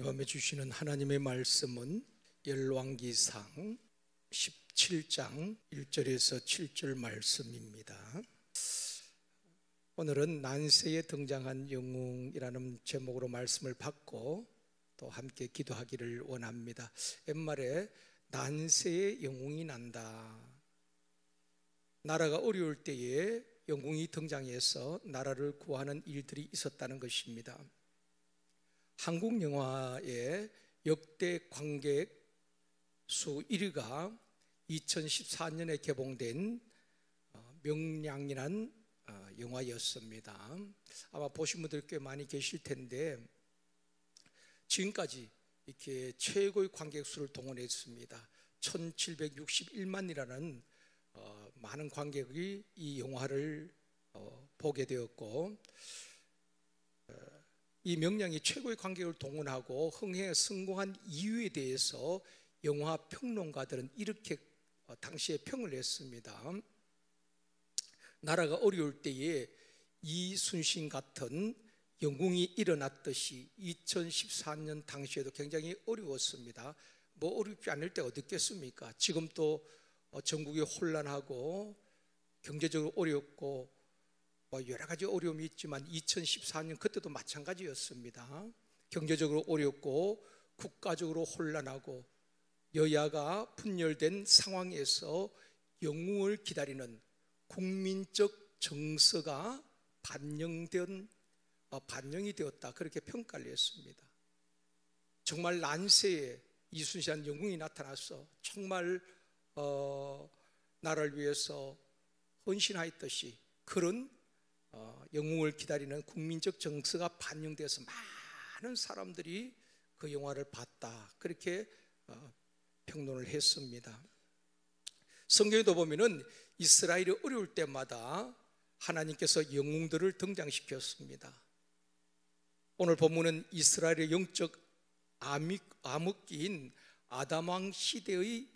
밤에 주시는 하나님의 말씀은 열왕기상 17장 1절에서 7절 말씀입니다. 오늘은 난세에 등장한 영웅이라는 제목으로 말씀을 받고 또 함께 기도하기를 원합니다. 옛말에 난세에 영웅이 난다. 나라가 어려울 때에 영웅이 등장해서 나라를 구하는 일들이 있었다는 것입니다. 한국 영화의 역대 관객 수 1위가 2014년에 개봉된 명량이란 영화였습니다. 아마 보신 분들 꽤 많이 계실 텐데 지금까지 이렇게 최고의 관객 수를 동원했습니다. 1761만이라는 많은 관객이 이 영화를 보게 되었고, 이 명량이 최고의 관객을 동원하고 흥행에 성공한 이유에 대해서 영화 평론가들은 이렇게 당시에 평을 했습니다. 나라가 어려울 때에 이순신 같은 영웅이 일어났듯이 2014년 당시에도 굉장히 어려웠습니다. 뭐 어렵지 않을 때 어디 있겠습니까? 지금 또 전국이 혼란하고 경제적으로 어렵고 여러 가지 어려움이 있지만 2014년 그때도 마찬가지였습니다. 경제적으로 어렵고 국가적으로 혼란하고 여야가 분열된 상황에서 영웅을 기다리는 국민적 정서가 반영이 되었다, 그렇게 평가를 했습니다. 정말 난세에 이순신 영웅이 나타나서 정말 나라를 위해서 헌신하였듯이 그런 영웅을 기다리는 국민적 정서가 반영돼서 많은 사람들이 그 영화를 봤다, 그렇게 평론을 했습니다. 성경에도 보면은 이스라엘이 어려울 때마다 하나님께서 영웅들을 등장시켰습니다. 오늘 본문은 이스라엘의 영적 암흑기인 아담왕 시대의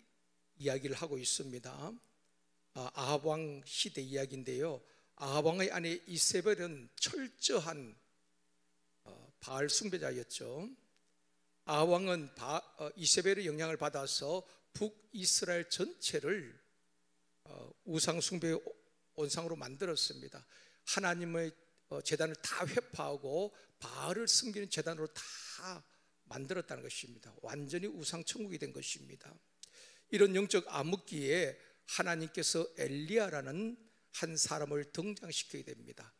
이야기를 하고 있습니다. 아합 왕 시대 이야기인데요, 아합 왕의 아내 이세벨은 철저한 바알 숭배자였죠. 아합 왕은 이세벨의 영향을 받아서 북이스라엘 전체를 우상 숭배의 온상으로 만들었습니다. 하나님의 제단을 다 회파하고 바알을 섬기는 제단으로 다 만들었다는 것입니다. 완전히 우상 천국이 된 것입니다. 이런 영적 암흑기에 하나님께서 엘리야라는 한 사람을 등장시키게 됩니다.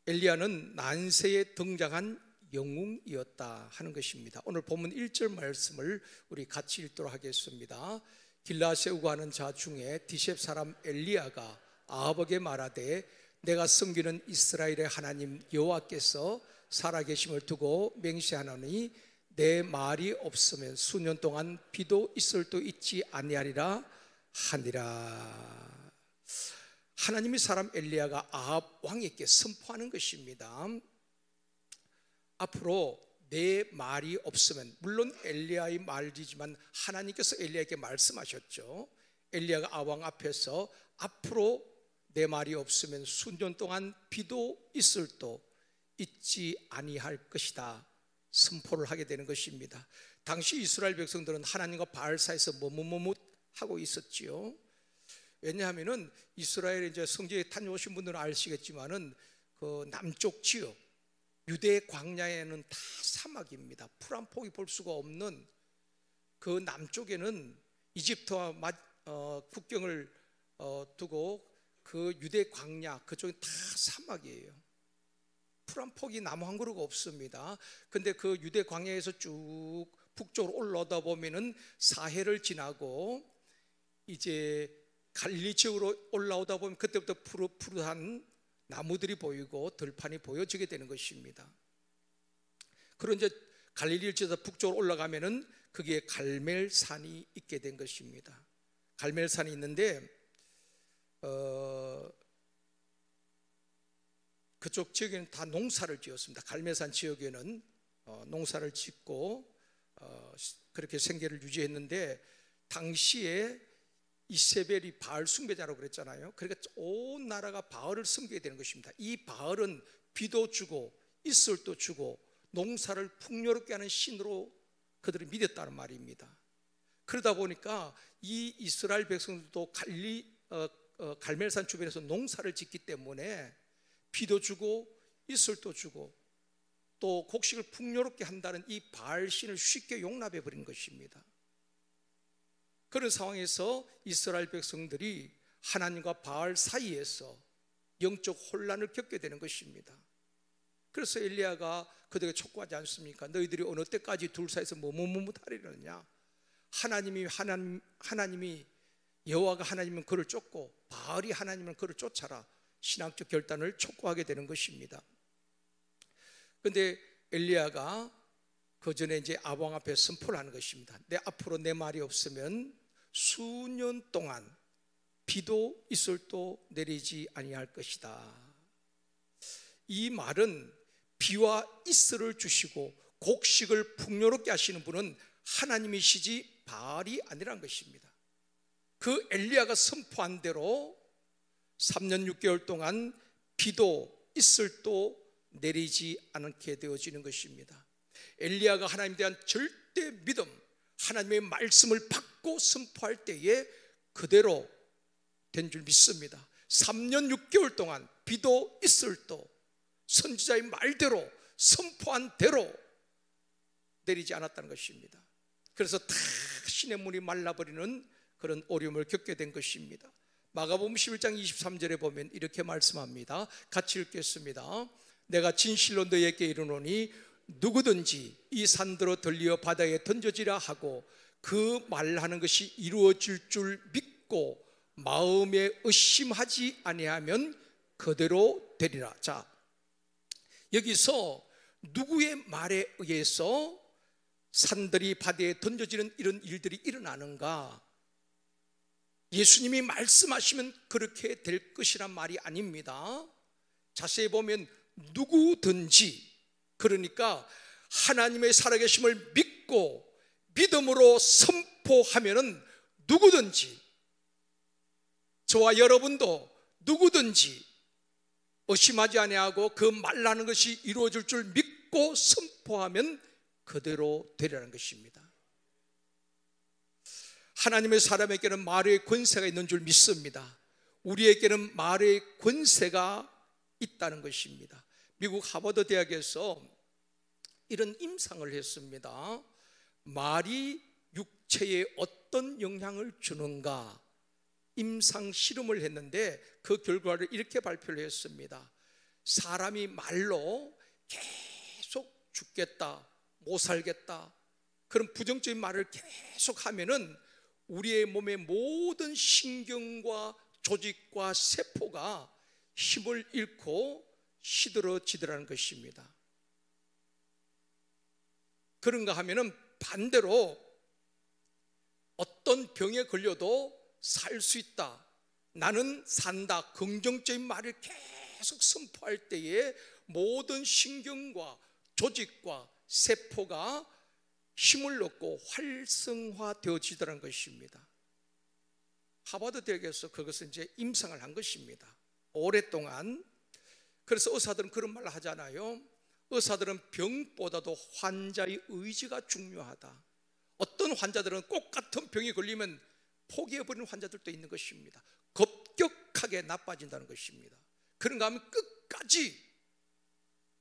엘리야는 난세에 등장한 영웅이었다 하는 것입니다. 오늘 본문 1절 말씀을 우리 같이 읽도록 하겠습니다. 길라 세우고 하는 자 중에 디셉 사람 엘리야가 아합에게 말하되 내가 섬기는 이스라엘의 하나님 여호와께서 살아계심을 두고 맹세하노니 내 말이 없으면 수년 동안 비도 있을도 있지 아니하리라 하니라. 하나님이 사람 엘리야가 아합 왕에게 선포하는 것입니다. 앞으로 내 말이 없으면, 물론 엘리야의 말이지만 하나님께서 엘리야에게 말씀하셨죠. 엘리야가 아합 왕 앞에서 앞으로 내 말이 없으면 수년 동안 비도 있을도 있지 아니할 것이다 선포를 하게 되는 것입니다. 당시 이스라엘 백성들은 하나님과 바알 사이에서 하고 있었지요. 왜냐하면은 이스라엘에 이제 성지에 다녀오신 분들은 아시겠지만은 그 남쪽 지역 유대 광야에는 다 사막입니다. 풀 한 폭이 볼 수가 없는 그 남쪽에는 이집트와 국경을 두고 그 유대 광야 그쪽은 다 사막이에요. 풀 한 폭이 나무 한 그루가 없습니다. 근데 그 유대 광야에서 쭉 북쪽으로 올라오다 보면은 사해를 지나고 이제 갈릴리 지역으로 올라오다 보면 그때부터 푸릇푸릇한 나무들이 보이고 들판이 보여지게 되는 것입니다. 그런 이제 갈릴리를 지나서 북쪽으로 올라가면은 거기에 갈멜산이 있게 된 것입니다. 갈멜산이 있는데 그쪽 지역에는 다 농사를 지었습니다. 갈멜산 지역에는 농사를 짓고 그렇게 생계를 유지했는데, 당시에 이세벨이 바알 숭배자라고 그랬잖아요. 그러니까 온 나라가 바알을 섬기게 되는 것입니다. 이 바알은 비도 주고 이슬도 주고 농사를 풍요롭게 하는 신으로 그들이 믿었다는 말입니다. 그러다 보니까 이 이스라엘 백성들도 갈멜산 주변에서 농사를 짓기 때문에 비도 주고 이슬도 주고 또 곡식을 풍요롭게 한다는 이 바알 신을 쉽게 용납해 버린 것입니다. 그런 상황에서 이스라엘 백성들이 하나님과 바알 사이에서 영적 혼란을 겪게 되는 것입니다. 그래서 엘리야가 그들에게 촉구하지 않습니까? 너희들이 어느 때까지 둘 사이에서 뭐하리느냐? 하나님이 여호와가 하나님은 그를 쫓고 바알이 하나님은 그를 쫓아라. 신앙적 결단을 촉구하게 되는 것입니다. 그런데 엘리야가 그 전에 이제 아방 앞에 선포를 하는 것입니다. 앞으로 내 말이 없으면 수년 동안 비도 이슬도 내리지 아니할 것이다. 이 말은 비와 이슬을 주시고 곡식을 풍요롭게 하시는 분은 하나님이시지 바알이 아니란 것입니다. 그 엘리야가 선포한 대로 3년 6개월 동안 비도 이슬도 내리지 않게 되어지는 것입니다. 엘리야가 하나님에 대한 절대 믿음, 하나님의 말씀을 받고 선포할 때에 그대로 된 줄 믿습니다. 3년 6개월 동안 비도 이슬도 선지자의 말대로 선포한 대로 내리지 않았다는 것입니다. 그래서 다 신의 문이 말라버리는 그런 어려움을 겪게 된 것입니다. 마가복음 11장 23절에 보면 이렇게 말씀합니다. 같이 읽겠습니다. 내가 진실로 너희에게 이르노니 누구든지 이 산들어 들리어 바다에 던져지라 하고 그 말하는 것이 이루어질 줄 믿고 마음에 의심하지 아니하면 그대로 되리라. 자, 여기서 누구의 말에 의해서 산들이 바다에 던져지는 이런 일들이 일어나는가? 예수님이 말씀하시면 그렇게 될 것이란 말이 아닙니다. 자세히 보면 누구든지, 그러니까 하나님의 살아계심을 믿고 믿음으로 선포하면은 누구든지, 저와 여러분도 누구든지 의심하지 아니하고 그 말하는 것이 이루어질 줄 믿고 선포하면 그대로 되리라는 것입니다. 하나님의 사람에게는 말의 권세가 있는 줄 믿습니다. 우리에게는 말의 권세가 있다는 것입니다. 미국 하버드 대학에서 이런 임상을 했습니다. 말이 육체에 어떤 영향을 주는가 임상 실험을 했는데 그 결과를 이렇게 발표를 했습니다. 사람이 말로 계속 죽겠다, 못 살겠다, 그런 부정적인 말을 계속 하면은 우리의 몸의 모든 신경과 조직과 세포가 힘을 잃고 시들어지더라는 것입니다. 그런가 하면은 반대로 어떤 병에 걸려도 살 수 있다, 나는 산다, 긍정적인 말을 계속 선포할 때에 모든 신경과 조직과 세포가 힘을 얻고 활성화되어지더라는 것입니다. 하버드 대학에서 그것을 이제 임상을 한 것입니다. 오랫동안. 그래서 의사들은 그런 말을 하잖아요. 의사들은 병보다도 환자의 의지가 중요하다. 어떤 환자들은 꼭 같은 병이 걸리면 포기해버리는 환자들도 있는 것입니다. 급격하게 나빠진다는 것입니다. 그런가 하면 끝까지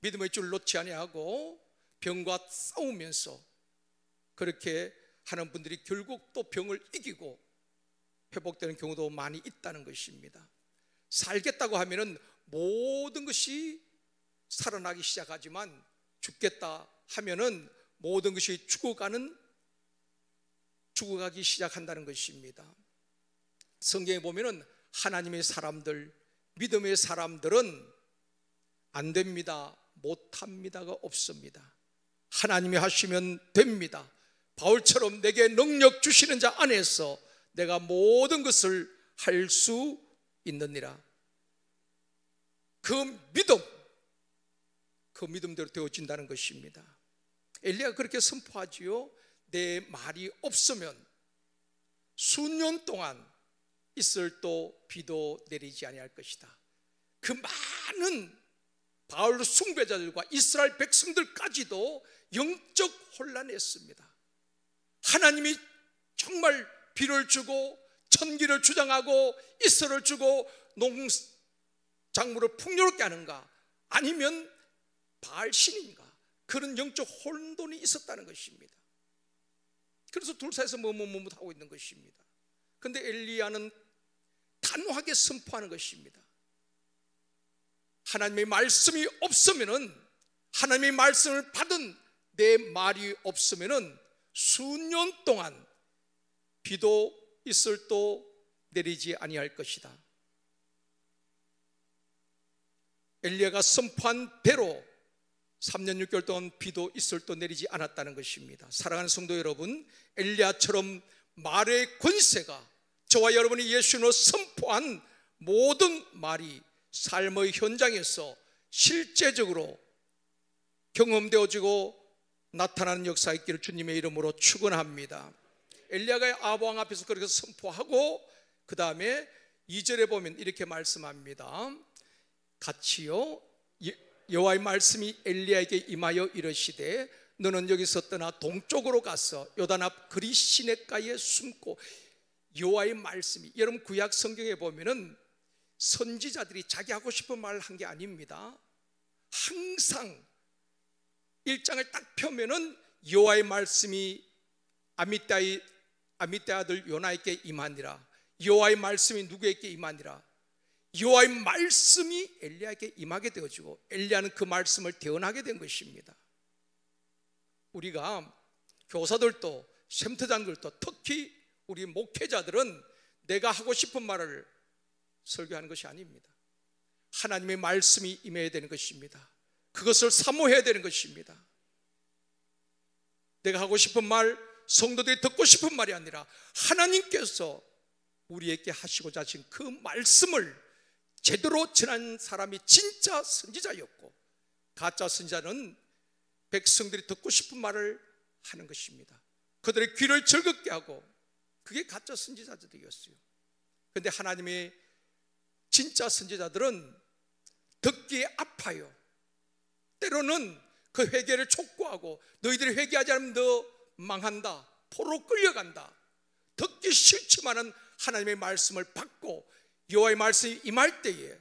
믿음의 줄을 놓지 아니하고 병과 싸우면서 그렇게 하는 분들이 결국 또 병을 이기고 회복되는 경우도 많이 있다는 것입니다. 살겠다고 하면은 모든 것이 살아나기 시작하지만 죽겠다 하면은 모든 것이 죽어가기 시작한다는 것입니다. 성경에 보면은 하나님의 사람들, 믿음의 사람들은 안 됩니다, 못합니다가 없습니다. 하나님이 하시면 됩니다. 바울처럼 내게 능력 주시는 자 안에서 내가 모든 것을 할 수 있느니라. 그 믿음대로 되어진다는 것입니다. 엘리야가 그렇게 선포하지요. 내 말이 없으면 수년 동안 이슬도 비도 내리지 아니할 것이다. 그 많은 바울 숭배자들과 이스라엘 백성들까지도 영적 혼란했습니다. 하나님이 정말 비를 주고 천기를 주장하고 이슬을 주고 농작물을 풍요롭게 하는가, 아니면 바알 신인가, 그런 영적 혼돈이 있었다는 것입니다. 그래서 둘 사이에서 머뭇하고 있는 것입니다. 그런데 엘리야는 단호하게 선포하는 것입니다. 하나님의 말씀이 없으면은, 하나님의 말씀을 받은 내 말이 없으면은 수년 동안 비도 이슬도 내리지 아니할 것이다. 엘리야가 선포한 대로 3년 6개월 동안 비도 이슬도 내리지 않았다는 것입니다. 사랑하는 성도 여러분, 엘리야처럼 말의 권세가 저와 여러분이 예수님으로 선포한 모든 말이 삶의 현장에서 실제적으로 경험되어지고 나타나는 역사가 있기를 주님의 이름으로 축원합니다. 엘리야가 아합왕 앞에서 그렇게 선포하고, 그 다음에 2절에 보면 이렇게 말씀합니다. 같이요, 여호와의 말씀이 엘리야에게 임하여 이르시되 너는 여기서 떠나 동쪽으로 가서 요단 앞 그리 시냇가에 숨고. 여호와의 말씀이, 여러분 구약 성경에 보면은 선지자들이 자기 하고 싶은 말을 한 게 아닙니다. 항상 일장을 딱 펴면은 여호와의 말씀이 아미따의 아들 요나에게 임하니라, 여호와의 말씀이 누구에게 임하니라, 여호와의 말씀이 엘리야에게 임하게 되어지고 엘리야는 그 말씀을 대언하게 된 것입니다. 우리가 교사들도 샘터장들도 특히 우리 목회자들은 내가 하고 싶은 말을 설교하는 것이 아닙니다. 하나님의 말씀이 임해야 되는 것입니다. 그것을 사모해야 되는 것입니다. 내가 하고 싶은 말, 성도들이 듣고 싶은 말이 아니라 하나님께서 우리에게 하시고자 하신 그 말씀을 제대로 전한 사람이 진짜 선지자였고, 가짜 선지자는 백성들이 듣고 싶은 말을 하는 것입니다. 그들의 귀를 즐겁게 하고, 그게 가짜 선지자들이었어요. 그런데 하나님의 진짜 선지자들은 듣기에 아파요. 때로는 그 회개를 촉구하고, 너희들이 회개하지 않으면 너 망한다, 포로 끌려간다, 듣기 싫지만은 하나님의 말씀을 받고 여호와의 말씀이 임할 때에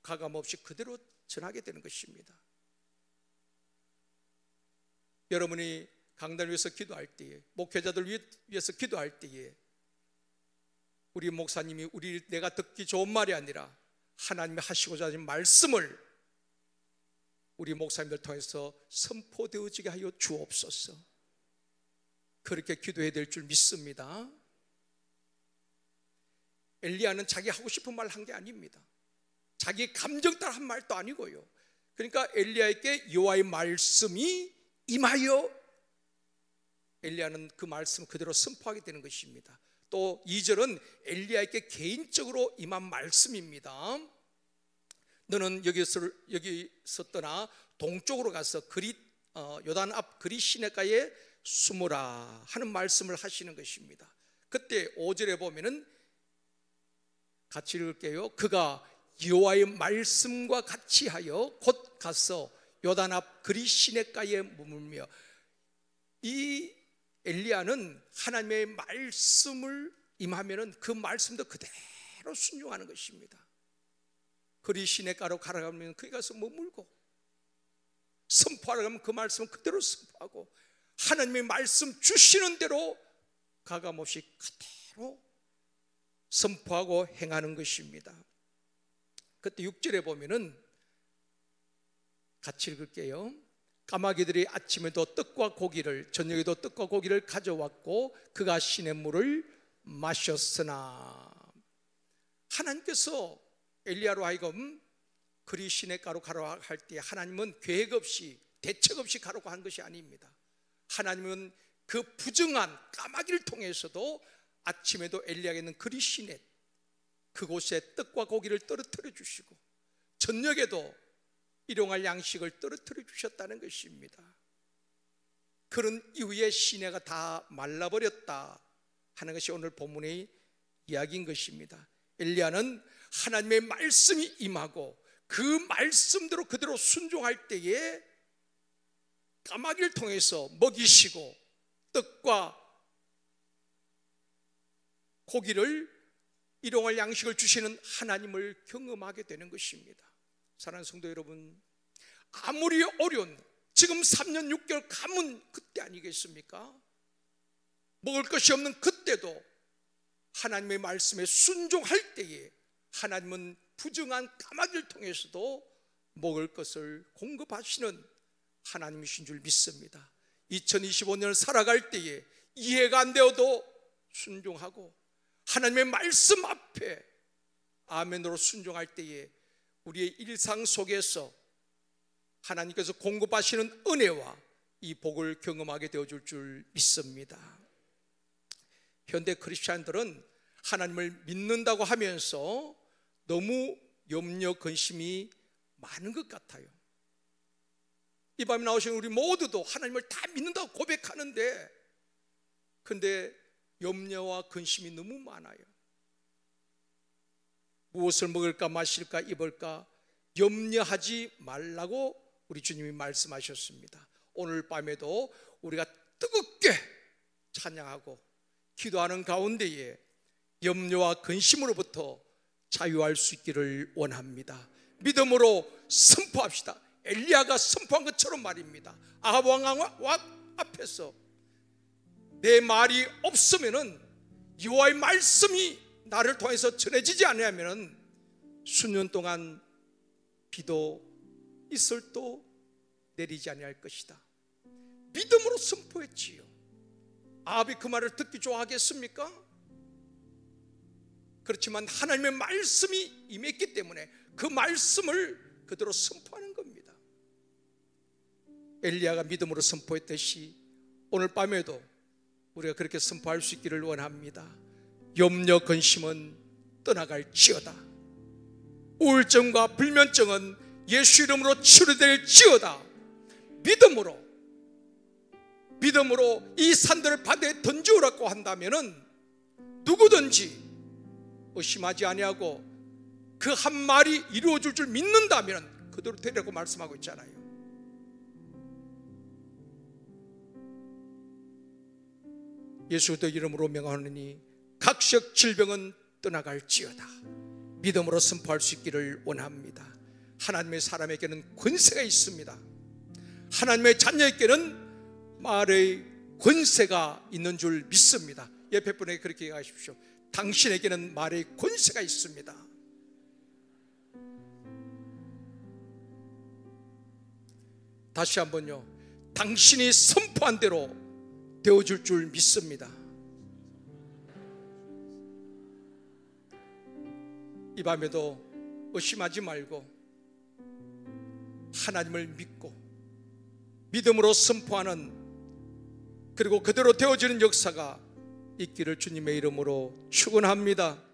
가감없이 그대로 전하게 되는 것입니다. 여러분이 강단을 위해서 기도할 때에, 목회자들 위해서 기도할 때에 우리 목사님이 내가 듣기 좋은 말이 아니라 하나님이 하시고자 하신 말씀을 우리 목사님들 통해서 선포되어지게 하여 주옵소서. 그렇게 기도해야 될 줄 믿습니다. 엘리야는 자기 하고 싶은 말 한 게 아닙니다. 자기 감정 따라 한 말도 아니고요. 그러니까 엘리야에게 여호와의 말씀이 임하여 엘리야는 그 말씀을 그대로 선포하게 되는 것입니다. 또 2절은 엘리야에게 개인적으로 임한 말씀입니다. 너는 여기서 떠나 동쪽으로 가서 요단 앞 그리 시냇가에 숨으라 하는 말씀을 하시는 것입니다. 그때 5절에 보면은 같이 읽을게요. 그가 여호와의 말씀과 같이 하여 곧 가서 요단 앞 그리 시냇가에 머물며. 이 엘리야는 하나님의 말씀을 임하면은 그 말씀도 그대로 순종하는 것입니다. 그리 시냇가로 가라가면 거기 가서 머물고, 선포하러 가면 그 말씀을 그대로 선포하고, 하나님의 말씀 주시는 대로 가감없이 그대로 선포하고 행하는 것입니다. 그때 6절에 보면은 같이 읽을게요. 까마귀들이 아침에도 떡과 고기를, 저녁에도 떡과 고기를 가져왔고 그가 시냇물을 마셨으나. 하나님께서 엘리야로 하여금 그리 시냇가로 가라고 할 때 하나님은 계획 없이 대책 없이 가라고 한 것이 아닙니다. 하나님은 그 부정한 까마귀를 통해서도 아침에도 엘리야에게 있는 그리 시냇, 그곳에 떡과 고기를 떨어뜨려 주시고 저녁에도 일용할 양식을 떨어뜨려 주셨다는 것입니다. 그런 이후에 시내가 다 말라버렸다 하는 것이 오늘 본문의 이야기인 것입니다. 엘리야는 하나님의 말씀이 임하고 그 말씀대로 그대로 순종할 때에 까마귀를 통해서 먹이시고 떡과 고기를 일용할 양식을 주시는 하나님을 경험하게 되는 것입니다. 사랑하는 성도 여러분, 아무리 어려운 지금 3년 6개월 가문 그때 아니겠습니까? 먹을 것이 없는 그때도 하나님의 말씀에 순종할 때에 하나님은 부정한 까마귀를 통해서도 먹을 것을 공급하시는 하나님이신 줄 믿습니다. 2025년을 살아갈 때에 이해가 안 되어도 순종하고 하나님의 말씀 앞에 아멘으로 순종할 때에 우리의 일상 속에서 하나님께서 공급하시는 은혜와 이 복을 경험하게 되어줄 줄 믿습니다. 현대 크리스찬들은 하나님을 믿는다고 하면서 너무 염려 근심이 많은 것 같아요. 이 밤에 나오신 우리 모두도 하나님을 다 믿는다고 고백하는데 근데 염려와 근심이 너무 많아요. 무엇을 먹을까 마실까 입을까 염려하지 말라고 우리 주님이 말씀하셨습니다. 오늘 밤에도 우리가 뜨겁게 찬양하고 기도하는 가운데에 염려와 근심으로부터 자유할 수 있기를 원합니다. 믿음으로 선포합시다. 엘리야가 선포한 것처럼 말입니다. 아합 왕 앞에서 내 말이 없으면은 여호와의 말씀이 나를 통해서 전해지지 않으면은 수년 동안 비도 이슬도 내리지 아니할 것이다. 믿음으로 선포했지요. 아합이 그 말을 듣기 좋아하겠습니까? 그렇지만 하나님의 말씀이 임했기 때문에 그 말씀을 그대로 선포하는 겁니다. 엘리야가 믿음으로 선포했듯이 오늘 밤에도 우리가 그렇게 선포할 수 있기를 원합니다. 염려 근심은 떠나갈지어다. 우울증과 불면증은 예수 이름으로 치료될지어다. 믿음으로 이 산들을 바다에 던지오라고 한다면은 누구든지 의심하지 아니하고 그 한 말이 이루어질 줄 믿는다면 그대로 되리라고 말씀하고 있잖아요. 예수 그리스도 이름으로 명하노니 각식 질병은 떠나갈지어다. 믿음으로 선포할 수 있기를 원합니다. 하나님의 사람에게는 권세가 있습니다. 하나님의 자녀에게는 말의 권세가 있는 줄 믿습니다. 옆에 분에게 그렇게 얘기하십시오. 당신에게는 말의 권세가 있습니다. 다시 한번요. 당신이 선포한 대로 되어줄 줄 믿습니다. 이 밤에도 의심하지 말고 하나님을 믿고 믿음으로 선포하는 그리고 그대로 되어지는 역사가 있기를 주님의 이름으로 축원합니다.